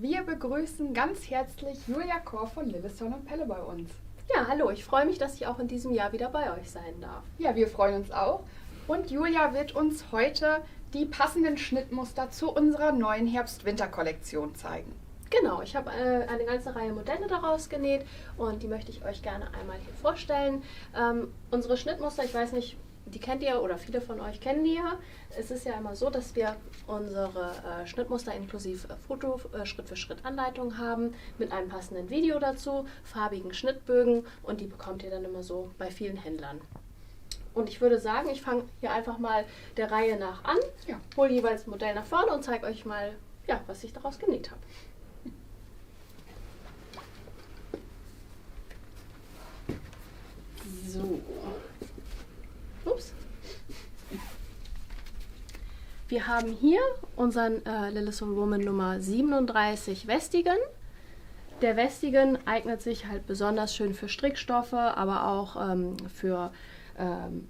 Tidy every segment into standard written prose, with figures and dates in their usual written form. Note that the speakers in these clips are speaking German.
Wir begrüßen ganz herzlich Julia Kor von Lillison und Pelle bei uns. Ja, hallo, ich freue mich, dass ich auch in diesem Jahr wieder bei euch sein darf. Ja, wir freuen uns auch. Und Julia wird uns heute die passenden Schnittmuster zu unserer neuen Herbst-Winter-Kollektion zeigen. Genau, ich habe eine ganze Reihe Modelle daraus genäht und die möchte ich euch gerne einmal hier vorstellen. Unsere Schnittmuster, ich weiß nicht, die kennt ihr oder viele von euch kennen die ja. Es ist ja immer so, dass wir unsere Schnittmuster inklusive Foto, Schritt für Schritt Anleitung haben, mit einem passenden Video dazu, farbigen Schnittbögen und die bekommt ihr dann immer so bei vielen Händlern. Und ich würde sagen, ich fange hier einfach mal der Reihe nach an, hole jeweils ein Modell nach vorne und zeige euch mal, ja, was ich daraus genäht habe. So. Ups. Wir haben hier unseren Lillison Woman Nummer 37 Vestigen. Der Vestigen eignet sich halt besonders schön für Strickstoffe, aber auch für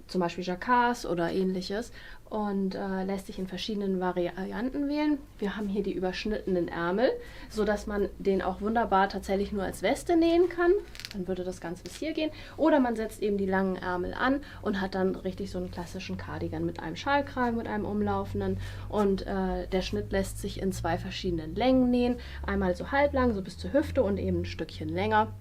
zum Beispiel Jacquards oder ähnliches und lässt sich in verschiedenen Varianten wählen. Wir haben hier die überschnittenen Ärmel, sodass man den auch wunderbar tatsächlich nur als Weste nähen kann. Dann würde das Ganze bis hier gehen. Oder man setzt eben die langen Ärmel an und hat dann richtig so einen klassischen Cardigan mit einem Schalkragen, mit einem umlaufenden. Und der Schnitt lässt sich in zwei verschiedenen Längen nähen. Einmal so halblang, so bis zur Hüfte und eben ein Stückchen länger.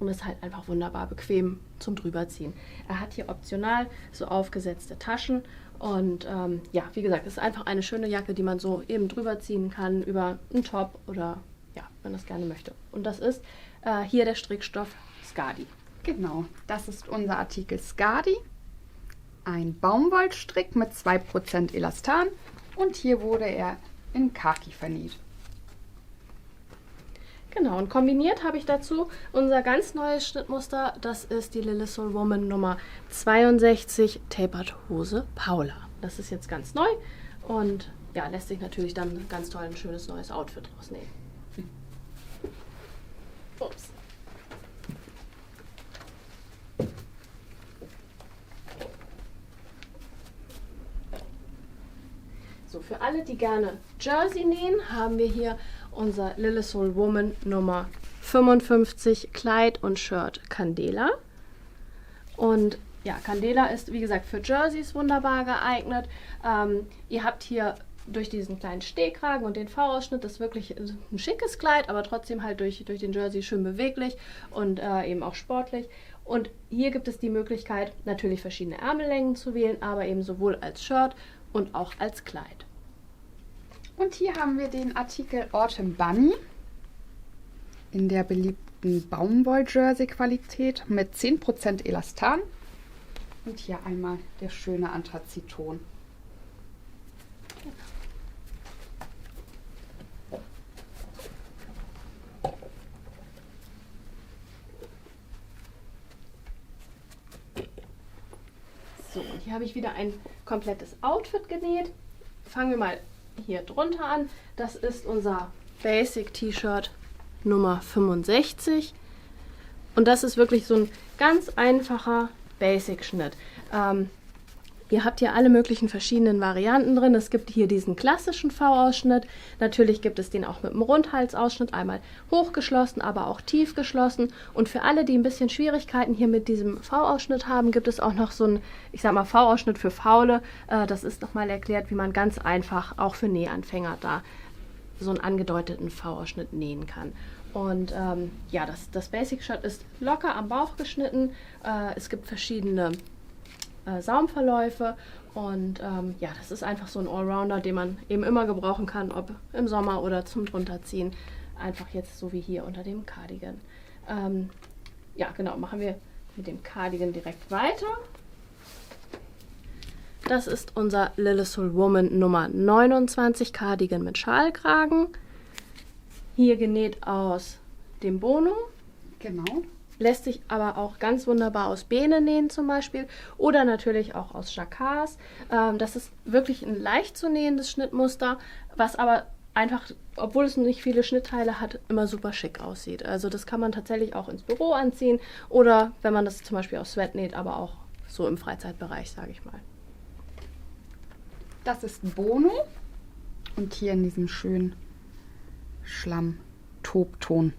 Und ist halt einfach wunderbar bequem zum Drüberziehen. Er hat hier optional so aufgesetzte Taschen und ja, wie gesagt, es ist einfach eine schöne Jacke, die man so eben drüber ziehen kann über einen Top oder ja, wenn man das gerne möchte. Und das ist hier der Strickstoff Skadi. Genau, das ist unser Artikel Skadi. Ein Baumwollstrick mit 2% Elastan und hier wurde er in Khaki vernäht. Genau, und kombiniert habe ich dazu unser ganz neues Schnittmuster, das ist die Lillison Woman Nummer 62 Tapered Hose Paula. Das ist jetzt ganz neu und ja, lässt sich natürlich dann ganz toll ein schönes neues Outfit draus nähen. Ups. So, für alle, die gerne Jersey nähen, haben wir hier unser Lillison Woman Nummer 55 Kleid und Shirt Candela. Und ja, Candela ist wie gesagt für Jerseys wunderbar geeignet. Ihr habt hier durch diesen kleinen Stehkragen und den V-Ausschnitt, das ist wirklich ein schickes Kleid, aber trotzdem halt durch den Jersey schön beweglich und eben auch sportlich. Und hier gibt es die Möglichkeit, natürlich verschiedene Ärmellängen zu wählen, aber eben sowohl als Shirt und auch als Kleid. Und hier haben wir den Artikel Autumn Bunny in der beliebten Baumwoll-Jersey-Qualität mit 10% Elastan. Und hier einmal der schöne Anthraciton. So, und hier habe ich wieder ein komplettes Outfit genäht. Fangen wir mal hier drunter an. Das ist unser Basic T-Shirt Nummer 65. Und das ist wirklich so ein ganz einfacher Basic-Schnitt. Ihr habt hier alle möglichen verschiedenen Varianten drin. Es gibt hier diesen klassischen V-Ausschnitt. Natürlich gibt es den auch mit einem Rundhalsausschnitt, einmal hochgeschlossen, aber auch tief geschlossen. Und für alle, die ein bisschen Schwierigkeiten hier mit diesem V-Ausschnitt haben, gibt es auch noch so einen, ich sag mal, V-Ausschnitt für Faule. Das ist nochmal erklärt, wie man ganz einfach auch für Nähanfänger da so einen angedeuteten V-Ausschnitt nähen kann. Und ja, das Basic-Shirt ist locker am Bauch geschnitten. Es gibt verschiedene Saumverläufe und ja, das ist einfach so ein Allrounder, den man eben immer gebrauchen kann, ob im Sommer oder zum drunterziehen. Einfach jetzt so wie hier unter dem Cardigan. Ja, genau, machen wir mit dem Cardigan direkt weiter. Das ist unser Lillison Woman Nummer 29 Cardigan mit Schalkragen. Hier genäht aus dem Bono. Genau. Lässt sich aber auch ganz wunderbar aus Bene nähen zum Beispiel oder natürlich auch aus Jacquards. Das ist wirklich ein leicht zu nähendes Schnittmuster, was aber einfach, obwohl es nicht viele Schnittteile hat, immer super schick aussieht. Also das kann man tatsächlich auch ins Büro anziehen oder wenn man das zum Beispiel aus Sweat näht, aber auch so im Freizeitbereich, sage ich mal. Das ist Bono und hier in diesem schönen Schlamm-Tobton.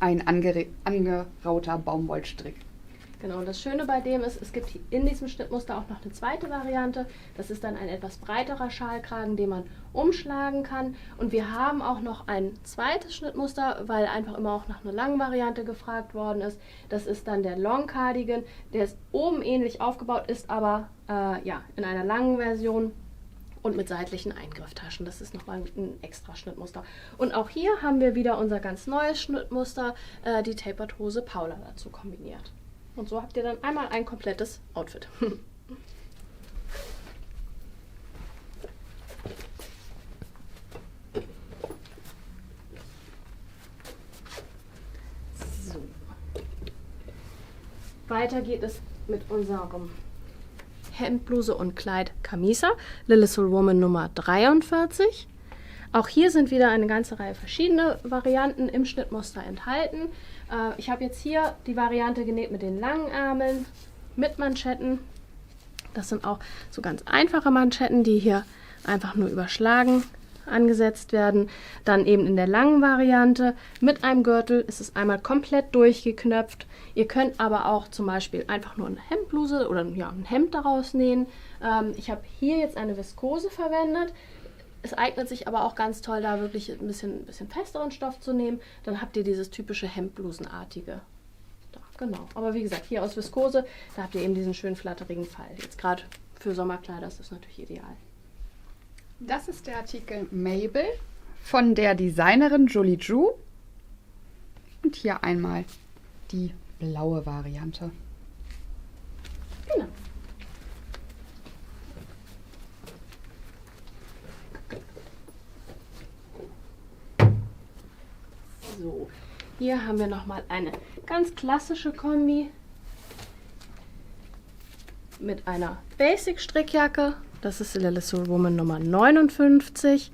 Ein angerauter Baumwollstrick. Genau, und das Schöne bei dem ist, es gibt in diesem Schnittmuster auch noch eine zweite Variante. Das ist dann ein etwas breiterer Schalkragen, den man umschlagen kann. Und wir haben auch noch ein zweites Schnittmuster, weil einfach immer auch nach einer langen Variante gefragt worden ist. Das ist dann der Long Cardigan. Der ist oben ähnlich aufgebaut, ist aber in einer langen Version und mit seitlichen Eingrifftaschen. Das ist nochmal ein extra Schnittmuster. Und auch hier haben wir wieder unser ganz neues Schnittmuster, die Tapered Hose Paula dazu kombiniert. Und so habt ihr dann einmal ein komplettes Outfit. So. Weiter geht es mit unserem Hemdbluse und Kleid Camisa, Lillesoul Woman Nummer 43. Auch hier sind wieder eine ganze Reihe verschiedener Varianten im Schnittmuster enthalten. Ich habe jetzt hier die Variante genäht mit den langen Ärmeln, mit Manschetten. Das sind auch so ganz einfache Manschetten, die hier einfach nur überschlagen angesetzt werden. Dann eben in der langen Variante mit einem Gürtel ist es einmal komplett durchgeknöpft. Ihr könnt aber auch zum Beispiel einfach nur eine Hemdbluse oder ein Hemd daraus nähen. Ich habe hier jetzt eine Viskose verwendet. Es eignet sich aber auch ganz toll, da wirklich ein bisschen festeren Stoff zu nehmen. Dann habt ihr dieses typische Hemdblusenartige. Da, genau. Aber wie gesagt, hier aus Viskose, da habt ihr eben diesen schönen flatterigen Fall. Jetzt gerade für Sommerkleider ist das natürlich ideal. Das ist der Artikel Mabel von der Designerin Julie Drew. Und hier einmal die blaue Variante. Genau. So, hier haben wir nochmal eine ganz klassische Kombi mit einer Basic-Strickjacke. Das ist Lillesoul Woman Nummer 59.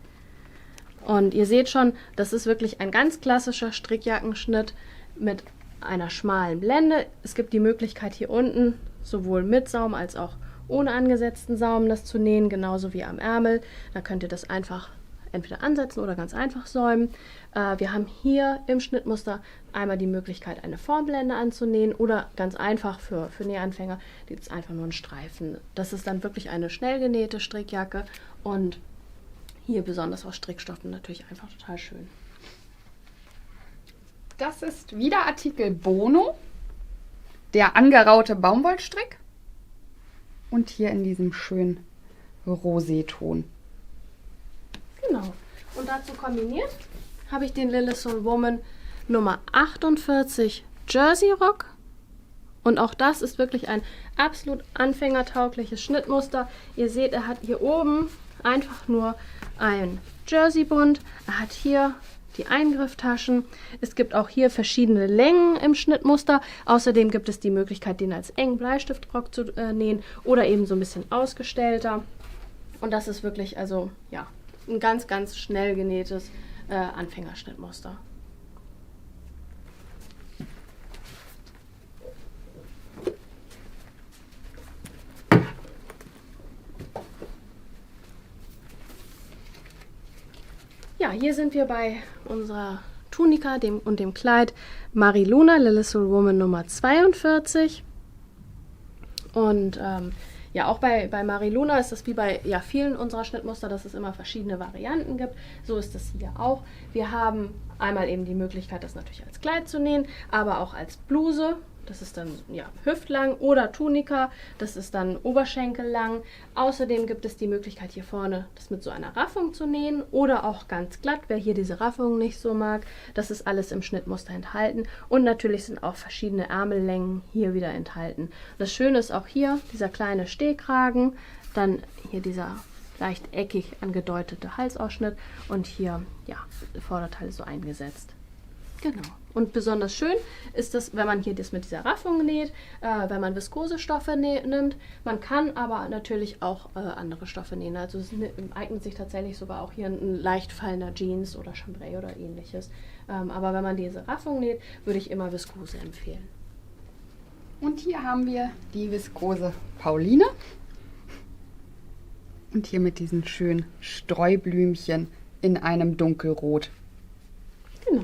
Und ihr seht schon, das ist wirklich ein ganz klassischer Strickjackenschnitt mit einer schmalen Blende. Es gibt die Möglichkeit hier unten sowohl mit Saum als auch ohne angesetzten Saum das zu nähen, genauso wie am Ärmel. Da könnt ihr das einfach entweder ansetzen oder ganz einfach säumen. Wir haben hier im Schnittmuster einmal die Möglichkeit, eine Formblende anzunähen oder ganz einfach für Nähanfänger, die ist einfach nur ein Streifen. Das ist dann wirklich eine schnell genähte Strickjacke und hier besonders aus Strickstoffen natürlich einfach total schön. Das ist wieder Artikel Bono, der angeraute Baumwollstrick und hier in diesem schönen Roséton. Genau. Und dazu kombiniert habe ich den Lillesoul Woman Nummer 48 Jersey Rock. Und auch das ist wirklich ein absolut anfängertaugliches Schnittmuster. Ihr seht, er hat hier oben einfach nur ein Jerseybund. Er hat hier die Eingrifftaschen. Es gibt auch hier verschiedene Längen im Schnittmuster. Außerdem gibt es die Möglichkeit, den als engen Bleistiftrock zu nähen oder eben so ein bisschen ausgestellter. Und das ist wirklich also ja ein ganz, ganz schnell genähtes Anfängerschnittmuster. Ja, hier sind wir bei unserer Tunika und dem Kleid Mariluna Lillesoul Woman Nummer 42. Und ja, auch bei Mariluna ist es wie bei vielen unserer Schnittmuster, dass es immer verschiedene Varianten gibt. So ist es hier auch. Wir haben einmal eben die Möglichkeit, das natürlich als Kleid zu nähen, aber auch als Bluse. Das ist dann hüftlang oder Tunika, das ist dann oberschenkellang. Außerdem gibt es die Möglichkeit hier vorne, das mit so einer Raffung zu nähen oder auch ganz glatt, wer hier diese Raffung nicht so mag. Das ist alles im Schnittmuster enthalten und natürlich sind auch verschiedene Ärmellängen hier wieder enthalten. Das Schöne ist auch hier dieser kleine Stehkragen, dann hier dieser leicht eckig angedeutete Halsausschnitt und hier Vorderteil so eingesetzt. Genau. Und besonders schön ist es, wenn man hier das mit dieser Raffung näht, wenn man Viskosestoffe nimmt. Man kann aber natürlich auch andere Stoffe nähen. Also es eignet sich tatsächlich sogar auch hier ein leicht fallender Jeans oder Chambray oder ähnliches. Aber wenn man diese Raffung näht, würde ich immer Viskose empfehlen. Und hier haben wir die Viskose Pauline. Und hier mit diesen schönen Streublümchen in einem Dunkelrot. Genau.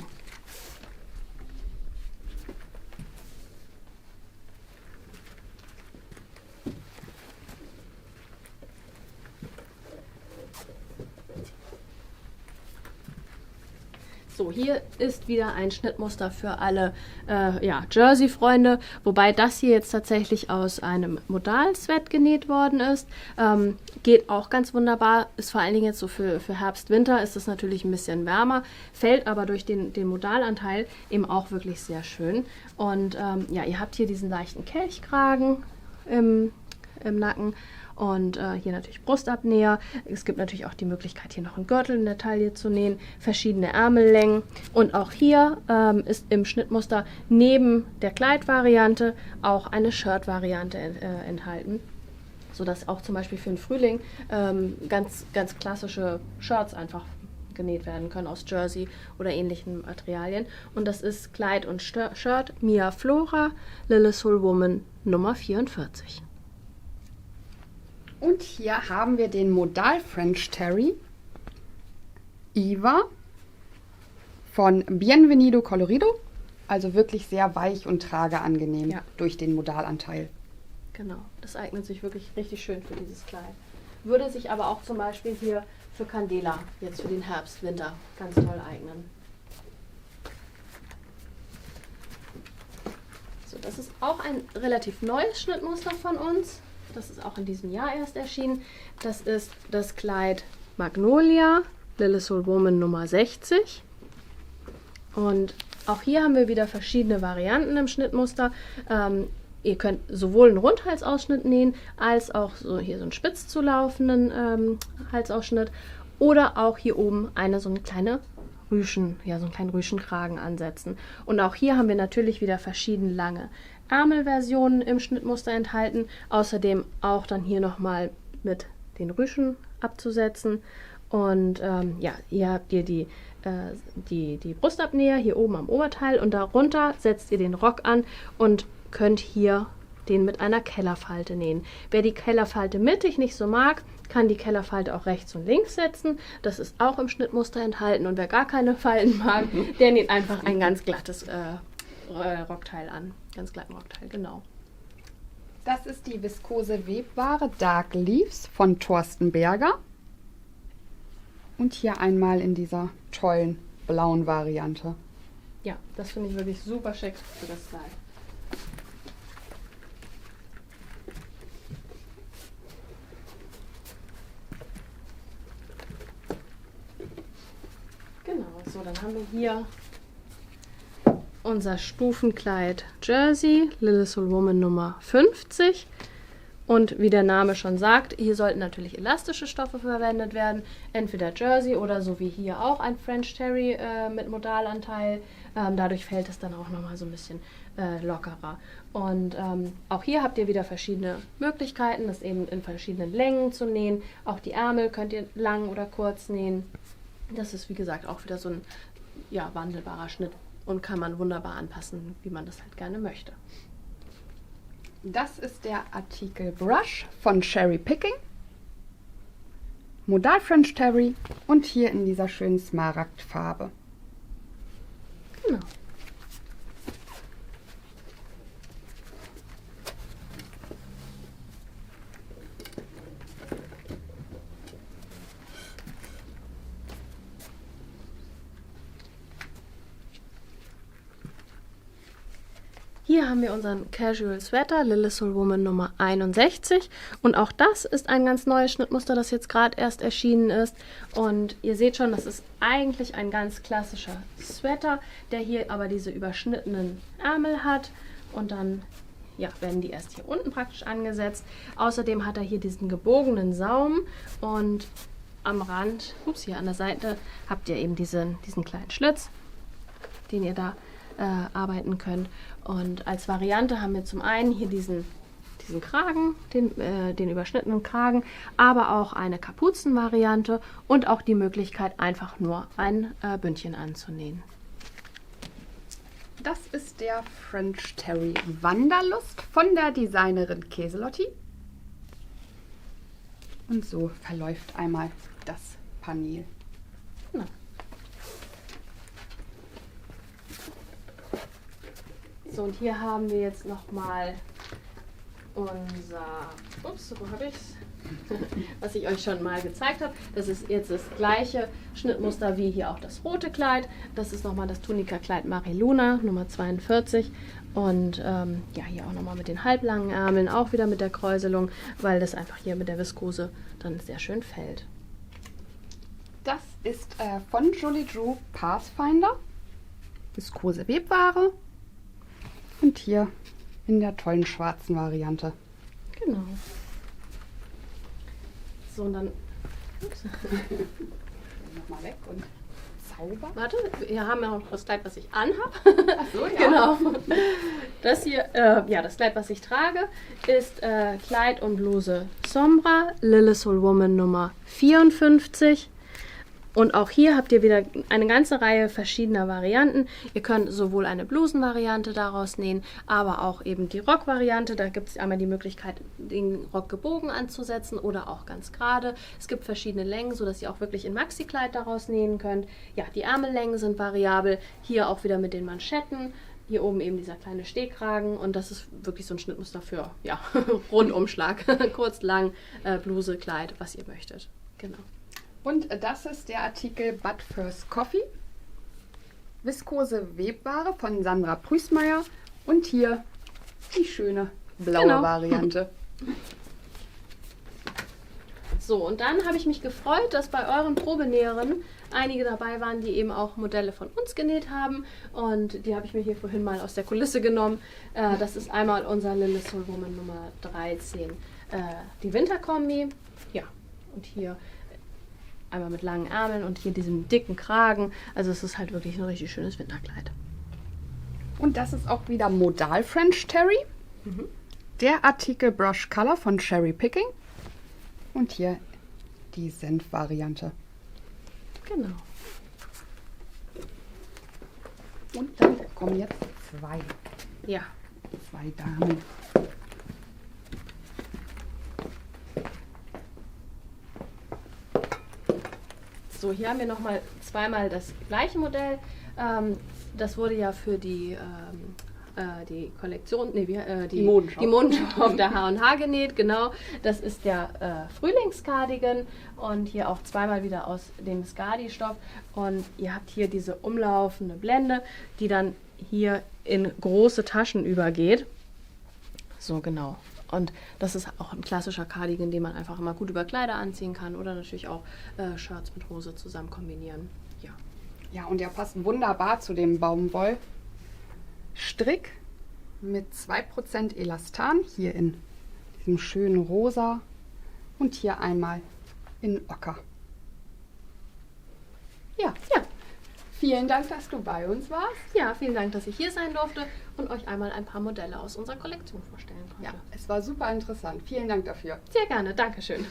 So, hier ist wieder ein Schnittmuster für alle Jersey-Freunde, wobei das hier jetzt tatsächlich aus einem Modal-Sweat genäht worden ist. Geht auch ganz wunderbar, ist vor allen Dingen jetzt so für Herbst, Winter ist es natürlich ein bisschen wärmer, fällt aber durch den Modalanteil eben auch wirklich sehr schön. Und ihr habt hier diesen leichten Kelchkragen im Nacken. Und hier natürlich Brustabnäher. Es gibt natürlich auch die Möglichkeit, hier noch einen Gürtel in der Taille zu nähen, verschiedene Ärmellängen. Und auch hier ist im Schnittmuster neben der Kleidvariante auch eine Shirt-Variante enthalten, sodass auch zum Beispiel für den Frühling ganz klassische Shirts einfach genäht werden können aus Jersey oder ähnlichen Materialien. Und das ist Kleid und Shirt Mia Flora, Lilith's Woman Nummer 44. Und hier haben wir den Modal French Terry Eva von Bienvenido Colorido. Also wirklich sehr weich und trageangenehm durch den Modalanteil. Genau, das eignet sich wirklich richtig schön für dieses Kleid. Würde sich aber auch zum Beispiel hier für Candela, jetzt für den Herbst, Winter, ganz toll eignen. So, das ist auch ein relativ neues Schnittmuster von uns. Das ist auch in diesem Jahr erst erschienen. Das ist das Kleid Magnolia, Lilith's Woman Nummer 60. Und auch hier haben wir wieder verschiedene Varianten im Schnittmuster. Ihr könnt sowohl einen Rundhalsausschnitt nähen, als auch so hier so einen spitz zulaufenden Halsausschnitt. Oder auch hier oben so einen kleinen Rüschenkragen ansetzen. Und auch hier haben wir natürlich wieder verschiedene lange Ärmelversionen im Schnittmuster enthalten. Außerdem auch dann hier nochmal mit den Rüschen abzusetzen. Und hier habt ihr die Brustabnäher hier oben am Oberteil und darunter setzt ihr den Rock an und könnt hier den mit einer Kellerfalte nähen. Wer die Kellerfalte mittig nicht so mag, kann die Kellerfalte auch rechts und links setzen. Das ist auch im Schnittmuster enthalten. Und wer gar keine Falten mag, der näht einfach ein ganz glattes Rockteil an. Ganz glatten Rockteil, genau. Das ist die viskose Webware Dark Leaves von Thorsten Berger. Und hier einmal in dieser tollen blauen Variante. Ja, das finde ich wirklich super schick für das Kleid. Genau, so dann haben wir hier unser Stufenkleid Jersey, Lilith's Woman Nummer 50. Und wie der Name schon sagt, hier sollten natürlich elastische Stoffe verwendet werden. Entweder Jersey oder so wie hier auch ein French Terry mit Modalanteil. Dadurch fällt es dann auch nochmal so ein bisschen lockerer. Und auch hier habt ihr wieder verschiedene Möglichkeiten, das eben in verschiedenen Längen zu nähen. Auch die Ärmel könnt ihr lang oder kurz nähen. Das ist wie gesagt auch wieder so ein wandelbarer Schnitt und kann man wunderbar anpassen, wie man das halt gerne möchte. Das ist der Artikel Brush von Cherry Picking. Modal French Terry und hier in dieser schönen Smaragdfarbe. Genau. Hier haben wir unseren Casual Sweater, Lilith's Woman Nummer 61. Und auch das ist ein ganz neues Schnittmuster, das jetzt gerade erst erschienen ist. Und ihr seht schon, das ist eigentlich ein ganz klassischer Sweater, der hier aber diese überschnittenen Ärmel hat. Und dann werden die erst hier unten praktisch angesetzt. Außerdem hat er hier diesen gebogenen Saum und am Rand, hier an der Seite, habt ihr eben diesen kleinen Schlitz, den ihr da arbeiten könnt. Und als Variante haben wir zum einen hier diesen Kragen, den überschnittenen Kragen, aber auch eine Kapuzenvariante und auch die Möglichkeit, einfach nur ein Bündchen anzunähen. Das ist der French Terry Wanderlust von der Designerin Käselotti. Und so verläuft einmal das Panel. Genau. So, und hier haben wir jetzt nochmal unser, ups, wo habe ich es? Was ich euch schon mal gezeigt habe. Das ist jetzt das gleiche Schnittmuster wie hier auch das rote Kleid. Das ist nochmal das Tunika-Kleid Mariluna, Nummer 42. Und ja, hier auch nochmal mit den halblangen Ärmeln, auch wieder mit der Kräuselung, weil das einfach hier mit der Viskose dann sehr schön fällt. Das ist von Julie Drew Pathfinder. Viskose Webware. Und hier in der tollen schwarzen Variante. Genau. So, und dann ups. Nochmal weg und Zauber. Warte, wir haben ja noch das Kleid, was ich anhabe. Ach so, ja. Genau. Das hier, ja, das Kleid, was ich trage, ist Kleid und Bluse Sombra, Lilithful Woman Nummer 54. Und auch hier habt ihr wieder eine ganze Reihe verschiedener Varianten. Ihr könnt sowohl eine Blusenvariante daraus nähen, aber auch eben die Rockvariante. Da gibt es einmal die Möglichkeit, den Rock gebogen anzusetzen oder auch ganz gerade. Es gibt verschiedene Längen, sodass ihr auch wirklich ein Maxi-Kleid daraus nähen könnt. Ja, die Ärmellängen sind variabel. Hier auch wieder mit den Manschetten. Hier oben eben dieser kleine Stehkragen. Und das ist wirklich so ein Schnittmuster für, ja, Rundumschlag. Kurz, lang, Bluse, Kleid, was ihr möchtet. Genau. Und das ist der Artikel But First Coffee. Viskose Webware von Sandra Prüßmeier. Und hier die schöne blaue Variante. So, und dann habe ich mich gefreut, dass bei euren Probenäherinnen einige dabei waren, die eben auch Modelle von uns genäht haben. Und die habe ich mir hier vorhin mal aus der Kulisse genommen. Das ist einmal unser Lilithful Woman Nummer 13, die Winterkombi. Ja, und hier einmal mit langen Ärmeln und hier diesem dicken Kragen. Also es ist halt wirklich ein richtig schönes Winterkleid. Und das ist auch wieder Modal French Terry. Der Artikel Brush Color von Cherry Picking. Und hier die Senf-Variante. Genau. Und dann kommen jetzt zwei Ja. Damen. So, hier haben wir nochmal zweimal das gleiche Modell. Das wurde ja für die Kollektion, die Modenschau auf der H&H genäht, genau. Das ist der Frühlingscardigan und hier auch zweimal wieder aus dem Skadi-Stoff. Und ihr habt hier diese umlaufende Blende, die dann hier in große Taschen übergeht. So, genau. Und das ist auch ein klassischer Cardigan, den man einfach immer gut über Kleider anziehen kann oder natürlich auch Shirts mit Hose zusammen kombinieren. Ja. Ja, und der passt wunderbar zu dem Baumwollstrick mit 2% Elastan. Hier in diesem schönen Rosa und hier einmal in Ocker. Ja. Vielen Dank, dass du bei uns warst. Ja, vielen Dank, dass ich hier sein durfte und euch einmal ein paar Modelle aus unserer Kollektion vorstellen konnte. Ja, es war super interessant. Vielen Dank dafür. Sehr gerne, Dankeschön.